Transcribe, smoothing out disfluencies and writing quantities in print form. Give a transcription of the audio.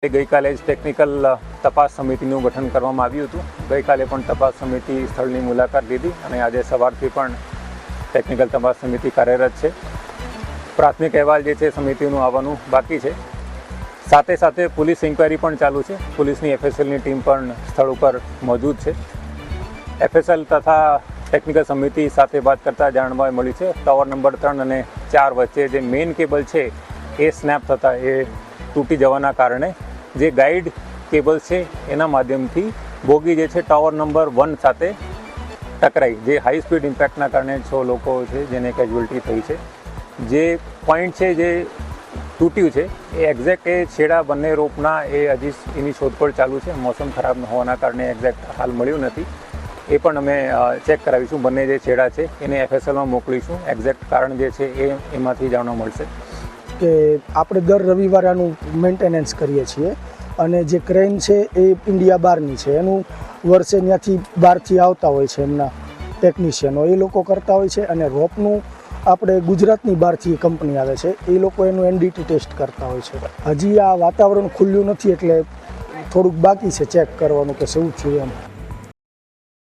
ગઈકાલે જ ટેકનિકલ તપાસ સમિતિનું ગઠન કરવામાં આવ્યું હતું. ગઈકાલે પણ તપાસ સમિતિ સ્થળની મુલાકાત લીધી અને આજે સવારથી પણ ટેકનિકલ તપાસ સમિતિ કાર્યરત છે. પ્રાથમિક અહેવાલ જે છે સમિતિનું આવવાનું બાકી છે. સાથે સાથે પોલીસ ઇન્ક્વાયરી પણ ચાલુ છે. પોલીસની એફએસએલની ટીમ પણ સ્થળ ઉપર મોજૂદ છે. એફએસએલ તથા ટેકનિકલ સમિતિ સાથે વાત કરતાં જાણવા મળ્યું છે ટાવર નંબર 3 અને 4 વચ્ચે જે મેઇન કેબલ છે એ સ્નેપ થતાં એ તૂટી જવાના કારણે જે ગાઈડ કેબલ છે એના માધ્યમથી બોગી જે છે ટાવર નંબર 1 સાથે ટકરાઈ, જે હાઈ સ્પીડ ઇમ્પેક્ટના કારણે 6 લોકો છે જેને કેઝ્યુઅલ્ટી થઈ છે. જે પોઈન્ટ છે જે તૂટ્યું છે એ એક્ઝેક્ટ એ છેડા બંને રોપના એ હજી એની શોધખોળ ચાલુ છે. મોસમ ખરાબ હોવાના કારણે એક્ઝેક્ટ હાલ મળ્યું નથી. એ પણ અમે ચેક કરાવીશું. બંને જે છેડા છે એને એફએસએલમાં મોકલીશું. એક્ઝેક્ટ કારણ જે છે એમાંથી જાણવા મળશે. કે આપણે દર રવિવારે આનું મેન્ટેનન્સ કરીએ છીએ અને જે ક્રેન છે એ ઇન્ડિયા બહારની છે. એનું વર્ષે ત્યાંથી બહારથી આવતા હોય છે એમના ટેકનિશિયનો, એ લોકો કરતા હોય છે. અને રોપનું આપણે ગુજરાતની બહારથી કંપની આવે છે, એ લોકો એનું એનડીટી ટેસ્ટ કરતા હોય છે. હજી આ વાતાવરણ ખુલ્યું નથી એટલે થોડુંક બાકી છે ચેક કરવાનું કે શું થયું એમ.